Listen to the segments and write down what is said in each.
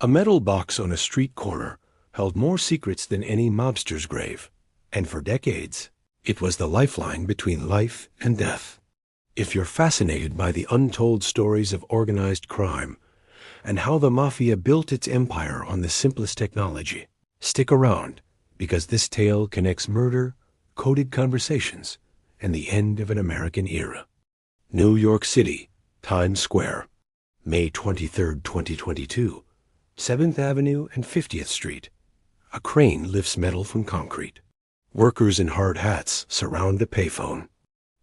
A metal box on a street corner held more secrets than any mobster's grave, and for decades, it was the lifeline between life and death. If you're fascinated by the untold stories of organized crime and how the Mafia built its empire on the simplest technology, stick around, because this tale connects murder, coded conversations, and the end of an American era. New York City, Times Square, May 23, 2022, 7th Avenue and 50th Street. A crane lifts metal from concrete. Workers in hard hats surround a payphone.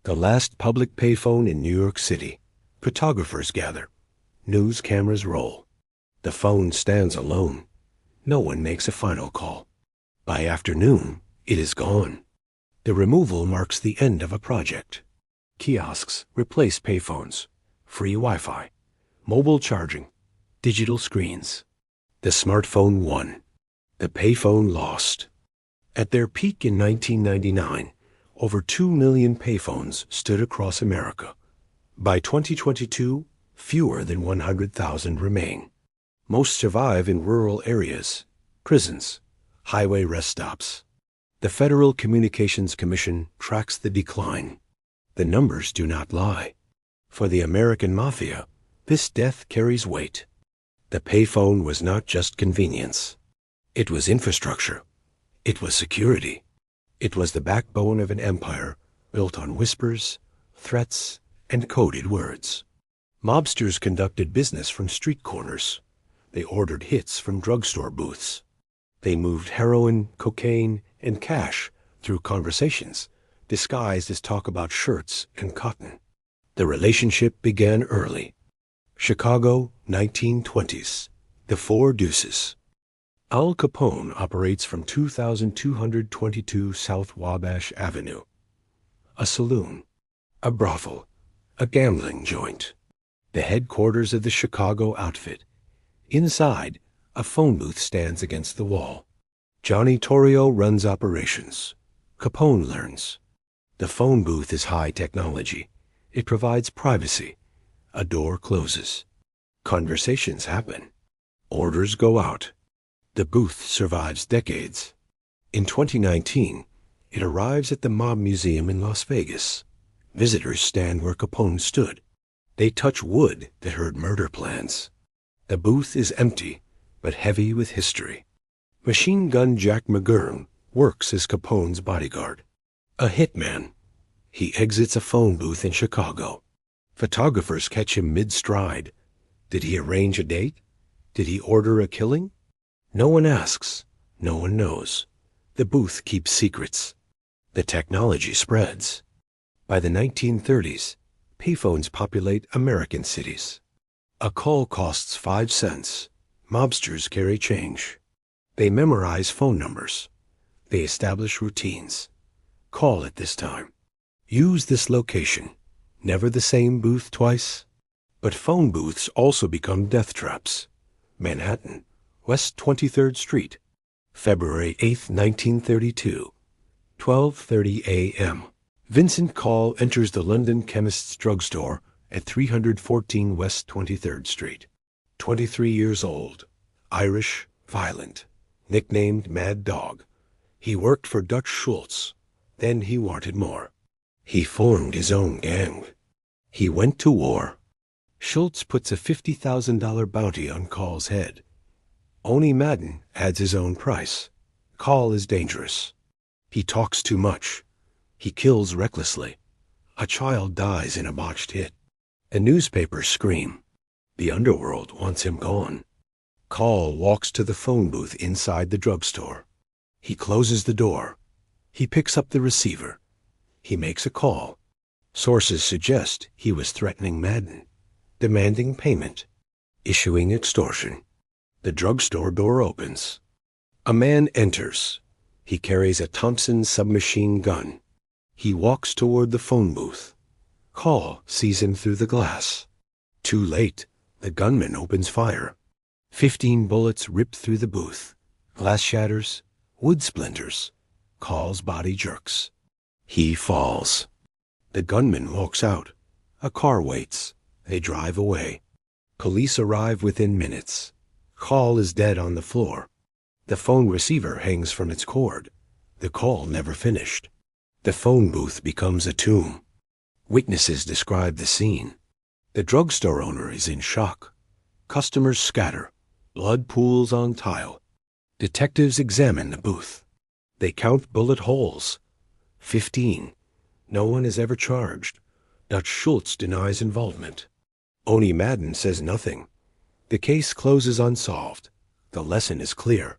The last public payphone in New York City. Photographers gather. News cameras roll. The phone stands alone. No one makes a final call. By afternoon, it is gone. The removal marks the end of a project. Kiosks replace payphones. Free Wi-Fi. Mobile charging. Digital screens. The smartphone won. The payphone lost. At their peak in 1999, over 2 million payphones stood across America. By 2022, fewer than 100,000 remain. Most survive in rural areas, prisons, highway rest stops. The Federal Communications Commission tracks the decline. The numbers do not lie. For the American Mafia, this death carries weight. The payphone was not just convenience. It was infrastructure. It was security. It was the backbone of an empire built on whispers, threats, and coded words. Mobsters conducted business from street corners. They ordered hits from drugstore booths. They moved heroin, cocaine, and cash through conversations, disguised as talk about shirts and cotton. The relationship began early. Chicago, 1920s. The Four Deuces. Al Capone operates from 2222 South Wabash Avenue. A saloon, a brothel, a gambling joint. The headquarters of the Chicago outfit. Inside, a phone booth stands against the wall. Johnny Torrio runs operations. Capone learns. The phone booth is high technology. It provides privacy. A door closes. Conversations happen. Orders go out. The booth survives decades. In 2019, it arrives at the Mob Museum in Las Vegas. Visitors stand where Capone stood. They touch wood that heard murder plans. The booth is empty, but heavy with history. Machine Gun Jack McGurn works as Capone's bodyguard. A hitman. He exits a phone booth in Chicago. Photographers catch him mid-stride. Did he arrange a date? Did he order a killing? No one asks. No one knows. The booth keeps secrets. The technology spreads. By the 1930s, payphones populate American cities. A call costs 5 cents. Mobsters carry change. They memorize phone numbers. They establish routines. Call at this time. Use this location. Never the same booth twice. But phone booths also become death traps. Manhattan, West 23rd Street, February 8, 1932, 12:30 a.m. Vincent Call enters the London Chemist's drugstore at 314 West 23rd Street. 23 years old, Irish, violent, nicknamed Mad Dog. He worked for Dutch Schultz. Then he wanted more. He formed his own gang. He went to war. Schultz puts a $50,000 bounty on Call's head. Oni Madden adds his own price. Call is dangerous. He talks too much. He kills recklessly. A child dies in a botched hit. The newspapers scream. The underworld wants him gone. Call walks to the phone booth inside the drugstore. He closes the door. He picks up the receiver. He makes a call. Sources suggest he was threatening Madden, demanding payment, issuing extortion. The drugstore door opens. A man enters. He carries a Thompson submachine gun. He walks toward the phone booth. Call sees him through the glass. Too late, the gunman opens fire. 15 bullets rip through the booth. Glass shatters, wood splinters. Call's body jerks. He falls. The gunman walks out. A car waits. They drive away. Police arrive within minutes. Call is dead on the floor. The phone receiver hangs from its cord. The call never finished. The phone booth becomes a tomb. Witnesses describe the scene. The drugstore owner is in shock. Customers scatter. Blood pools on tile. Detectives examine the booth. They count bullet holes. 15. No one is ever charged. Dutch Schultz denies involvement. Oni Madden says nothing. The case closes unsolved. The lesson is clear.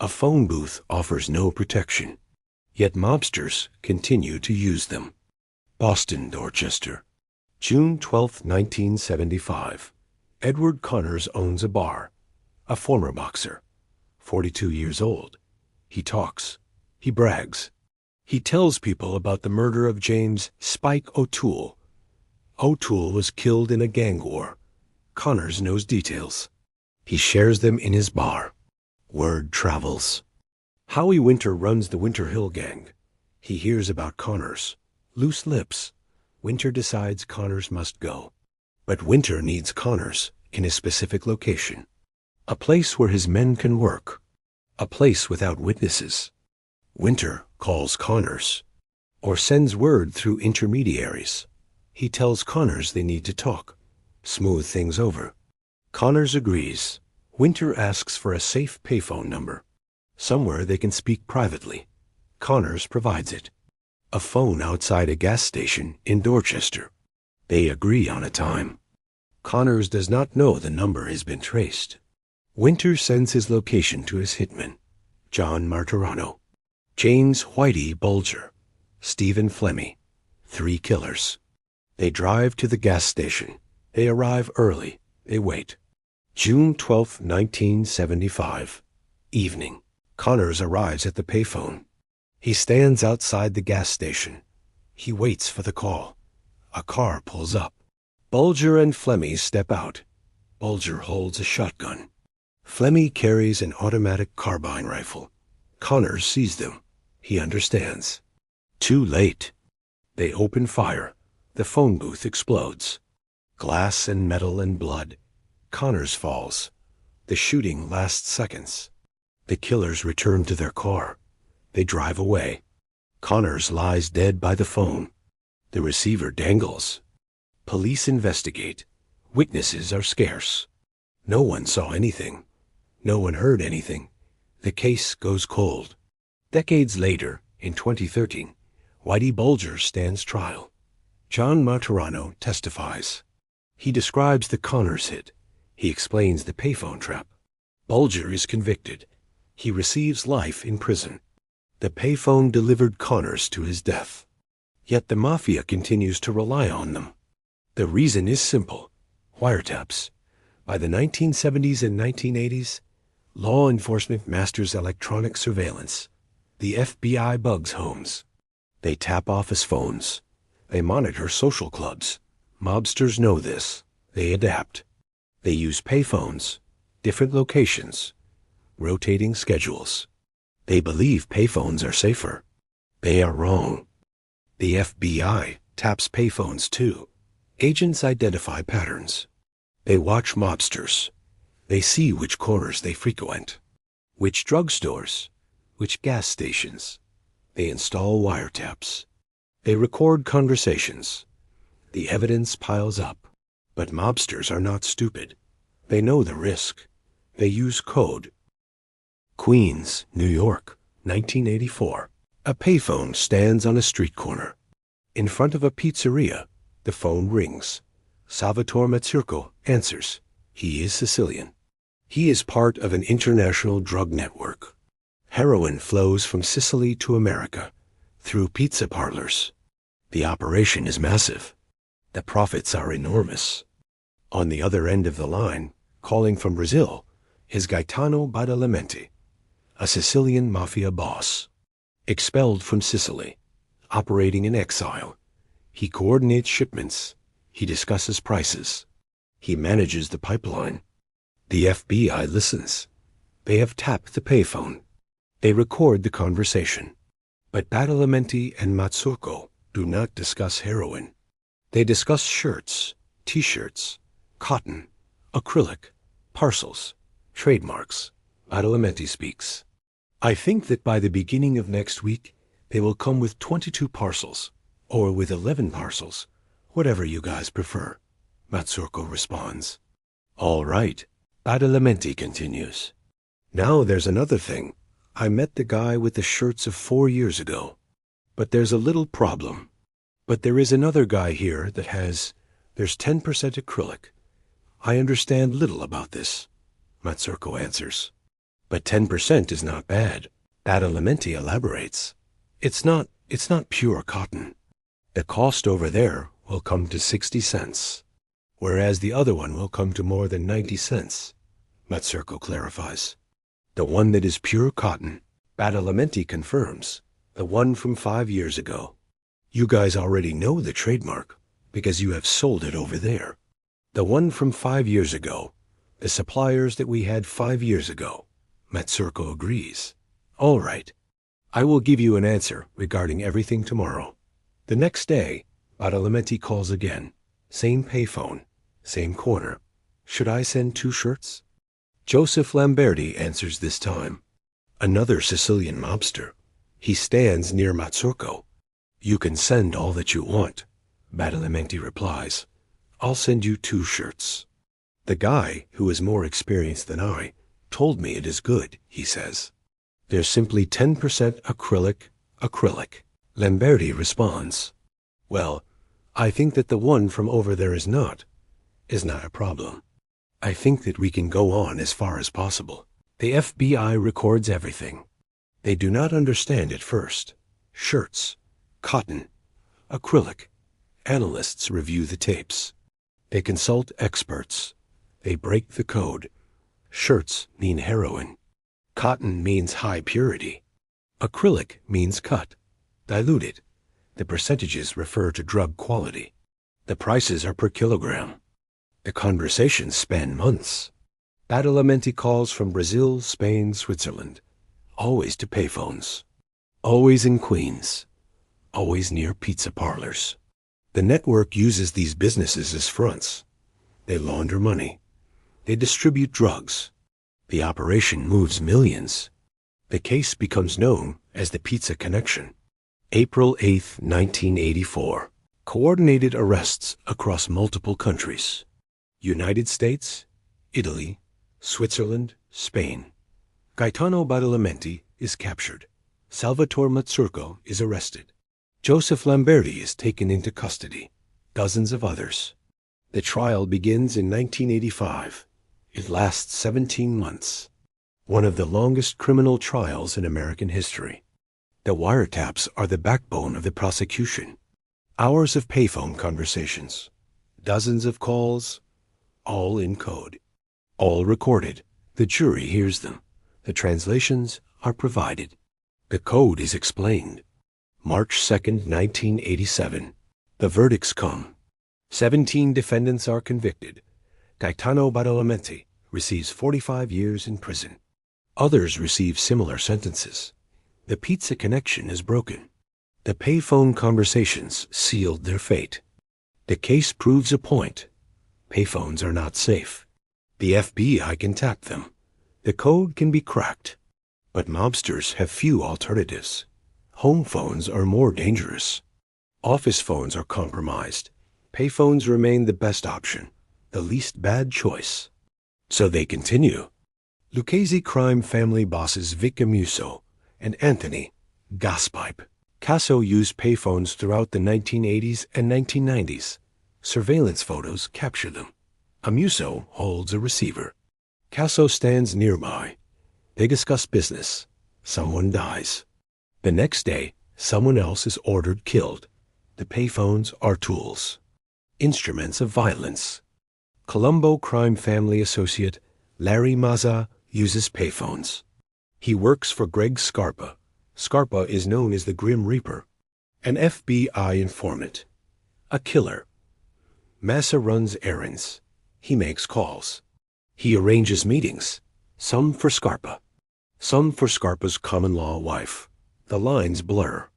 A phone booth offers no protection. Yet mobsters continue to use them. Boston, Dorchester. June 12, 1975. Edward Connors owns a bar. A former boxer. 42 years old. He talks. He brags. He tells people about the murder of James Spike O'Toole. O'Toole was killed in a gang war. Connors knows details. He shares them in his bar. Word travels. Howie Winter runs the Winter Hill Gang. He hears about Connors. Loose lips. Winter decides Connors must go. But Winter needs Connors in a specific location. A place where his men can work. A place without witnesses. Winter calls Connors, or sends word through intermediaries. He tells Connors they need to talk, smooth things over. Connors agrees. Winter asks for a safe payphone number, somewhere they can speak privately. Connors provides it. A phone outside a gas station in Dorchester. They agree on a time. Connors does not know the number has been traced. Winter sends his location to his hitman, John Martirano, James Whitey Bulger, Stephen Flemmy, 3 killers. They drive to the gas station. They arrive early. They wait. June 12, 1975. Evening. Connors arrives at the payphone. He stands outside the gas station. He waits for the call. A car pulls up. Bulger and Flemmy step out. Bulger holds a shotgun. Flemmy carries an automatic carbine rifle. Connors sees them. He understands. Too late. They open fire. The phone booth explodes. Glass and metal and blood. Connors falls. The shooting lasts seconds. The killers return to their car. They drive away. Connors lies dead by the phone. The receiver dangles. Police investigate. Witnesses are scarce. No one saw anything. No one heard anything. The case goes cold. Decades later, in 2013, Whitey Bulger stands trial. John Martirano testifies. He describes the Connors hit. He explains the payphone trap. Bulger is convicted. He receives life in prison. The payphone delivered Connors to his death. Yet the Mafia continues to rely on them. The reason is simple. Wiretaps. By the 1970s and 1980s, law enforcement masters electronic surveillance. The FBI bugs homes. They tap office phones. They monitor social clubs. Mobsters know this. They adapt. They use payphones, different locations, rotating schedules. They believe payphones are safer. They are wrong. The FBI taps payphones too. Agents identify patterns. They watch mobsters. They see which corners they frequent, which drugstores, which gas stations. They install wiretaps. They record conversations. The evidence piles up. But mobsters are not stupid. They know the risk. They use code. Queens, New York, 1984. A payphone stands on a street corner. In front of a pizzeria, the phone rings. Salvatore Mazzurco answers. He is Sicilian. He is part of an international drug network. Heroin flows from Sicily to America through pizza parlors. The operation is massive. The profits are enormous. On the other end of the line, calling from Brazil, is Gaetano Badalamenti, a Sicilian mafia boss. Expelled from Sicily, operating in exile. He coordinates shipments. He discusses prices. He manages the pipeline. The FBI listens. They have tapped the payphone. They record the conversation. But Badalamenti and Mazzurco do not discuss heroin. They discuss shirts, t-shirts, cotton, acrylic, parcels, Trademarks. Badalamenti speaks. I think that by the beginning of next week, they will come with 22 parcels, or with 11 parcels, whatever you guys prefer. Mazurko responds. All right. Badalamenti continues. Now there's another thing. I met the guy with the shirts of 4 years ago. But there's a little problem. But there is another guy here that there's 10% acrylic. I understand little about this. Mazurko answers. But 10% is not bad. Badalamenti elaborates. It's not pure cotton. The cost over there will come to 60 cents, whereas the other one will come to more than 90 cents. Mazurko clarifies. The one that is pure cotton, Badalamenti confirms, the one from 5 years ago. You guys already know the trademark because you have sold it over there. The one from 5 years ago, the suppliers that we had 5 years ago. Mazurko agrees. All right. I will give you an answer regarding everything tomorrow. The next day, Badalamenti calls again. Same payphone, same corner. Should I send 2 shirts? Joseph Lamberti answers this time. Another Sicilian mobster. He stands near Mazurko. You can send all that you want, Badalamenti replies. I'll send you 2 shirts. The guy, who is more experienced than I, told me it is good, he says. There's simply 10% acrylic. Lamberti responds. Well, I think that the one from over there is not a problem. I think that we can go on as far as possible. The FBI records everything. They do not understand at first. Shirts, cotton, acrylic. Analysts review the tapes. They consult experts. They break the code. Shirts mean heroin. Cotton means high purity. Acrylic means cut, diluted. The percentages refer to drug quality. The prices are per kilogram. The conversations span months. Badalamenti calls from Brazil, Spain, Switzerland. Always to payphones. Always in Queens. Always near pizza parlors. The network uses these businesses as fronts. They launder money. They distribute drugs. The operation moves millions. The case becomes known as the Pizza Connection. April 8, 1984. Coordinated arrests across multiple countries. United States, Italy, Switzerland, Spain. Gaetano Badalamenti is captured. Salvatore Mazurko is arrested. Joseph Lamberti is taken into custody. Dozens of others. The trial begins in 1985. It lasts 17 months. One of the longest criminal trials in American history. The wiretaps are the backbone of the prosecution. Hours of payphone conversations. Dozens of calls, all in code. All recorded. The jury hears them. The translations are provided. The code is explained. March 2nd, 1987. The verdicts come. 17 defendants are convicted. Gaetano Badalamenti receives 45 years in prison. Others receive similar sentences. The Pizza Connection is broken. The payphone conversations sealed their fate. The case proves a point. Payphones are not safe. The FBI can tap them. The code can be cracked. But mobsters have few alternatives. Home phones are more dangerous. Office phones are compromised. Payphones remain the best option, the least bad choice. So they continue. Lucchese crime family bosses Vic Amuso and Anthony Gaspipe Casso used payphones throughout the 1980s and 1990s. Surveillance photos capture them. Amuso holds a receiver. Casso stands nearby. They discuss business. Someone dies. The next day, someone else is ordered killed. The payphones are tools. Instruments of violence. Colombo crime family associate Larry Mazza uses payphones. He works for Greg Scarpa. Scarpa is known as the Grim Reaper. An FBI informant. A killer. Massa runs errands. He makes calls. He arranges meetings. Some for Scarpa. Some for Scarpa's common-law wife. The lines blur.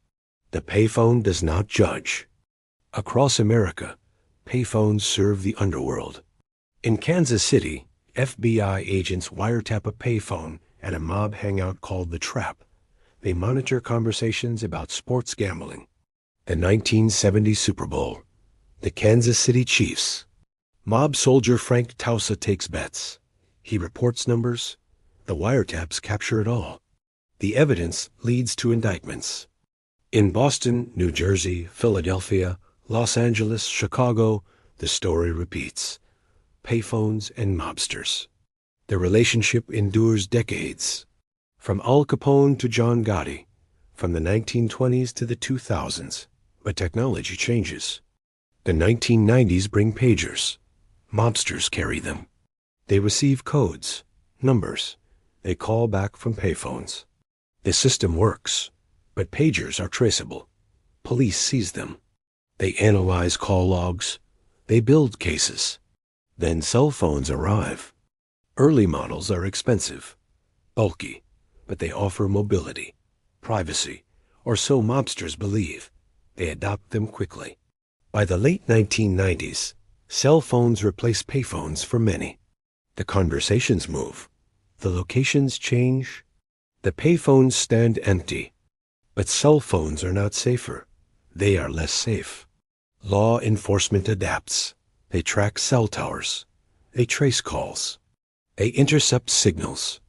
The payphone does not judge. Across America, payphones serve the underworld. In Kansas City, FBI agents wiretap a payphone at a mob hangout called The Trap. They monitor conversations about sports gambling. The 1970 Super Bowl. The Kansas City Chiefs. Mob soldier Frank Tausa takes bets. He reports numbers. The wiretaps capture it all. The evidence leads to indictments. In Boston, New Jersey, Philadelphia, Los Angeles, Chicago, the story repeats. Payphones and mobsters. The relationship endures decades. From Al Capone to John Gotti, from the 1920s to the 2000s. But technology changes. The 1990s bring pagers. Mobsters carry them. They receive codes, numbers. They call back from payphones. The system works, but pagers are traceable. Police seize them. They analyze call logs. They build cases. Then cell phones arrive. Early models are expensive, bulky, but they offer mobility, privacy, or so mobsters believe. They adopt them quickly. By the late 1990s, cell phones replace payphones for many. The conversations move. The locations change. The payphones stand empty. But cell phones are not safer. They are less safe. Law enforcement adapts. They track cell towers. They trace calls. They intercept signals.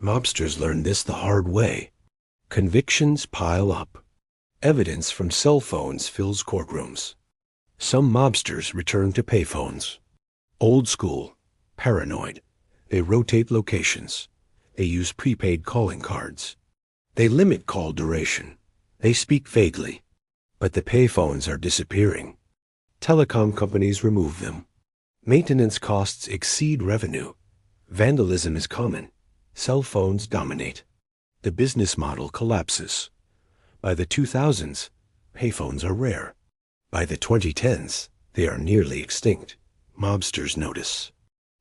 Mobsters learn this the hard way. Convictions pile up. Evidence from cell phones fills courtrooms. Some mobsters return to payphones. Old school, paranoid. They rotate locations. They use prepaid calling cards. They limit call duration. They speak vaguely. But the payphones are disappearing. Telecom companies remove them. Maintenance costs exceed revenue. Vandalism is common. Cell phones dominate. The business model collapses. By the 2000s, payphones are rare. By the 2010s, they are nearly extinct. Mobsters notice.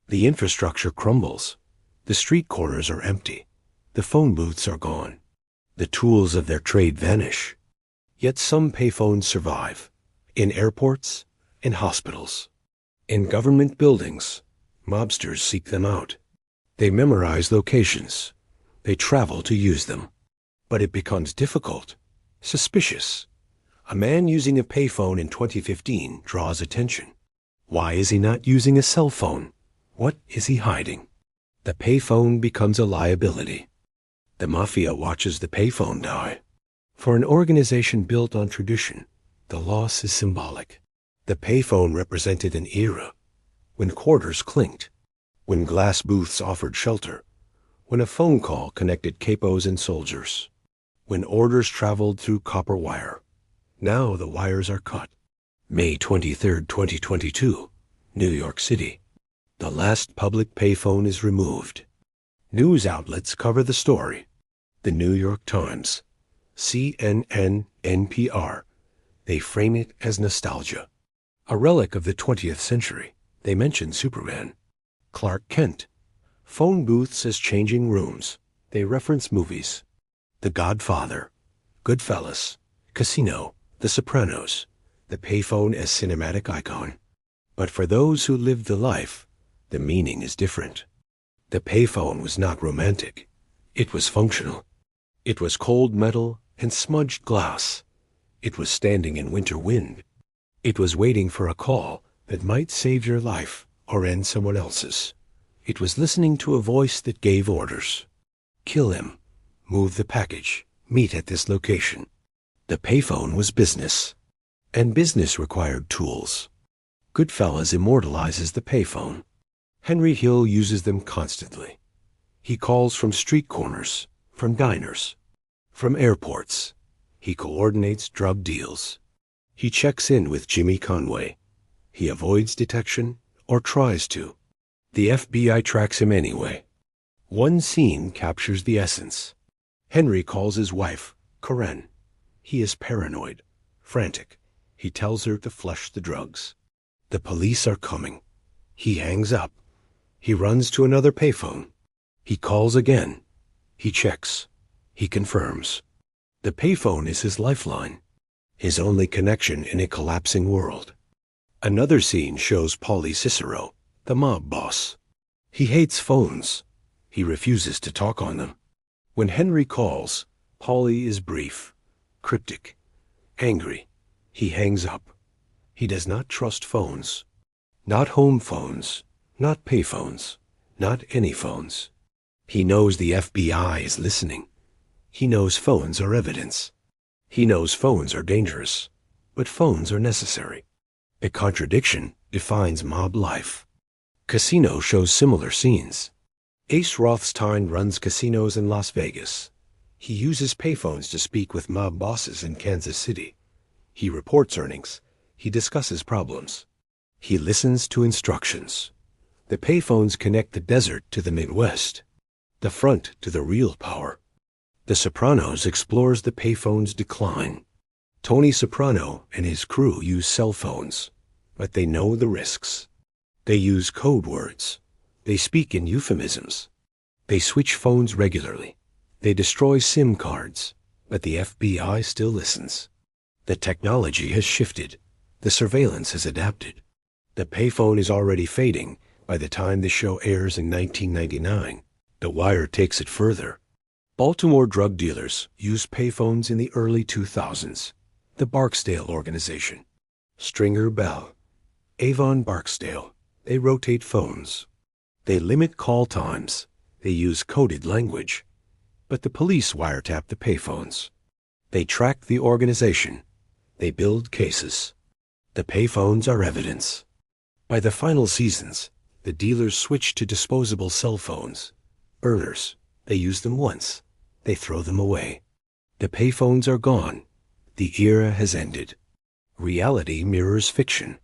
The infrastructure crumbles. The street corners are empty. The phone booths are gone. The tools of their trade vanish. Yet some payphones survive. In airports, in hospitals, in government buildings, mobsters seek them out. They memorize locations. They travel to use them. But it becomes difficult, suspicious. A man using a payphone in 2015 draws attention. Why is he not using a cell phone? What is he hiding? The payphone becomes a liability. The Mafia watches the payphone die. For an organization built on tradition, the loss is symbolic. The payphone represented an era when quarters clinked, when glass booths offered shelter, when a phone call connected capos and soldiers, when orders traveled through copper wire. Now the wires are cut. May 23, 2022, New York City. The last public payphone is removed. News outlets cover the story. The New York Times, CNN, NPR. They frame it as nostalgia. A relic of the 20th century. They mention Superman. Clark Kent. Phone booths as changing rooms. They reference movies. The Godfather. Goodfellas. Casino. The Sopranos. The payphone as cinematic icon. But for those who lived the life, the meaning is different. The payphone was not romantic. It was functional. It was cold metal and smudged glass. It was standing in winter wind. It was waiting for a call that might save your life or end someone else's. It was listening to a voice that gave orders. Kill him. Move the package. Meet at this location. The payphone was business. And business required tools. Goodfellas immortalizes the payphone. Henry Hill uses them constantly. He calls from street corners, from diners, from airports. He coordinates drug deals. He checks in with Jimmy Conway. He avoids detection, or tries to. The FBI tracks him anyway. One scene captures the essence. Henry calls his wife, Karen. He is paranoid, frantic. He tells her to flush the drugs. The police are coming. He hangs up. He runs to another payphone. He calls again. He checks. He confirms. The payphone is his lifeline, his only connection in a collapsing world. Another scene shows Paulie Cicero, the mob boss. He hates phones. He refuses to talk on them. When Henry calls, Polly is brief, cryptic, angry. He hangs up. He does not trust phones. Not home phones, not payphones, not any phones. He knows the FBI is listening. He knows phones are evidence. He knows phones are dangerous, but phones are necessary. A contradiction defines mob life. Casino shows similar scenes. Ace Rothstein runs casinos in Las Vegas. He uses payphones to speak with mob bosses in Kansas City. He reports earnings. He discusses problems. He listens to instructions. The payphones connect the desert to the Midwest, the front to the real power. The Sopranos explores the payphone's decline. Tony Soprano and his crew use cell phones, but they know the risks. They use code words. They speak in euphemisms. They switch phones regularly. They destroy SIM cards, but the FBI still listens. The technology has shifted. The surveillance has adapted. The payphone is already fading by the time the show airs in 1999. The Wire takes it further. Baltimore drug dealers used payphones in the early 2000s. The Barksdale Organization. Stringer Bell. Avon Barksdale. They rotate phones. They limit call times. They use coded language. But the police wiretap the payphones. They track the organization. They build cases. The payphones are evidence. By the final seasons, the dealers switch to disposable cell phones. Earners. They use them once. They throw them away. The payphones are gone. The era has ended. Reality mirrors fiction.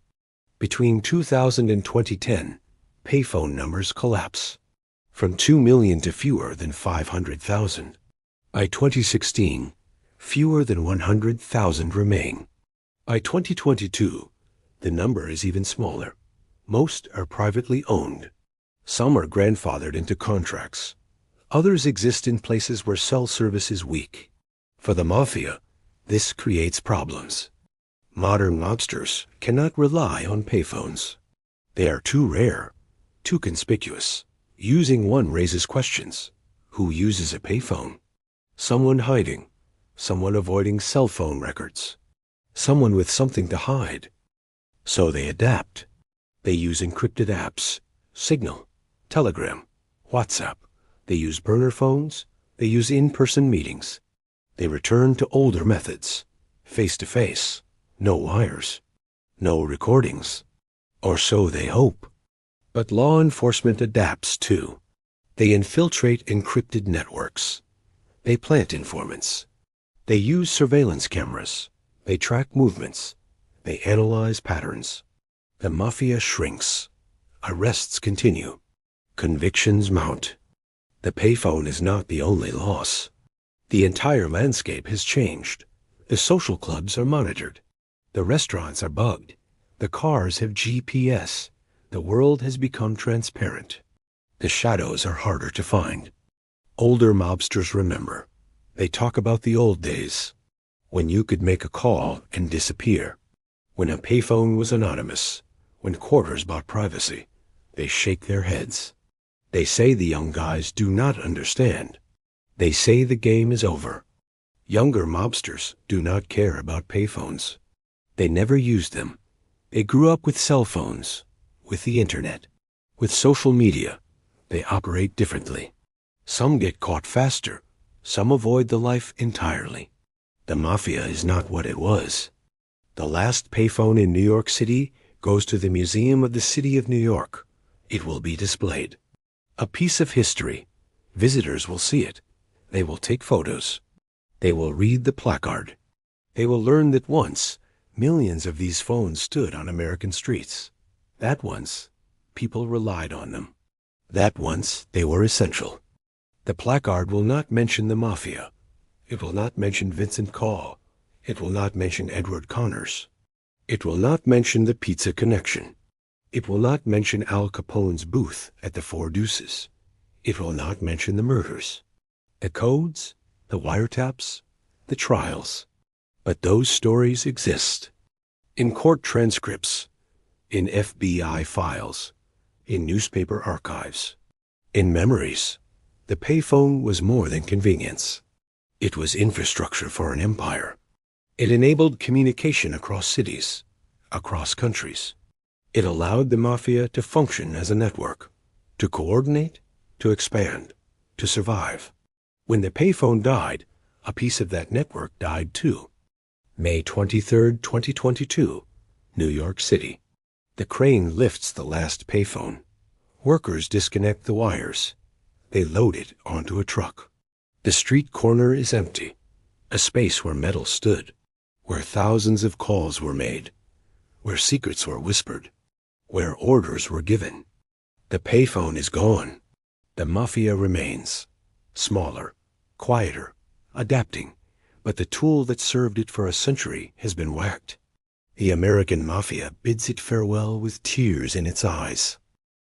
Between 2000 and 2010, payphone numbers collapse. From 2 million to fewer than 500,000. By 2016, fewer than 100,000 remain. By 2022, the number is even smaller. Most are privately owned. Some are grandfathered into contracts. Others exist in places where cell service is weak. For the Mafia, this creates problems. Modern mobsters cannot rely on payphones. They are too rare, too conspicuous. Using one raises questions. Who uses a payphone? Someone hiding. Someone avoiding cell phone records. Someone with something to hide. So they adapt. They use encrypted apps, Signal, Telegram, WhatsApp. They use burner phones. They use in-person meetings. They return to older methods, face-to-face, no wires, no recordings. Or so they hope. But law enforcement adapts too. They infiltrate encrypted networks. They plant informants. They use surveillance cameras. They track movements. They analyze patterns. The Mafia shrinks. Arrests continue. Convictions mount. The payphone is not the only loss. The entire landscape has changed. The social clubs are monitored. The restaurants are bugged. The cars have GPS. The world has become transparent. The shadows are harder to find. Older mobsters remember. They talk about the old days, when you could make a call and disappear, when a payphone was anonymous, when quarters bought privacy. They shake their heads. They say the young guys do not understand. They say the game is over. Younger mobsters do not care about payphones. They never used them. They grew up with cell phones, with the internet, with social media. They operate differently. Some get caught faster. Some avoid the life entirely. The Mafia is not what it was. The last payphone in New York City goes to the Museum of the City of New York. It will be displayed. A piece of history. Visitors will see it. They will take photos. They will read the placard. They will learn that once, millions of these phones stood on American streets. That once, people relied on them. That once, they were essential. The placard will not mention the Mafia. It will not mention Vincent Call. It will not mention Edward Connors. It will not mention the Pizza Connection. It will not mention Al Capone's booth at the Four Deuces. It will not mention the murders, the codes, the wiretaps, the trials. But those stories exist. In court transcripts, in FBI files, in newspaper archives. In memories, the payphone was more than convenience. It was infrastructure for an empire. It enabled communication across cities, across countries. It allowed the Mafia to function as a network, to coordinate, to expand, to survive. When the payphone died, a piece of that network died too. May 23, 2022, New York City. The crane lifts the last payphone. Workers disconnect the wires. They load it onto a truck. The street corner is empty, a space where metal stood, where thousands of calls were made, where secrets were whispered, where orders were given. The payphone is gone. The Mafia remains, smaller, quieter, adapting, but the tool that served it for a century has been whacked. The American Mafia bids it farewell with tears in its eyes.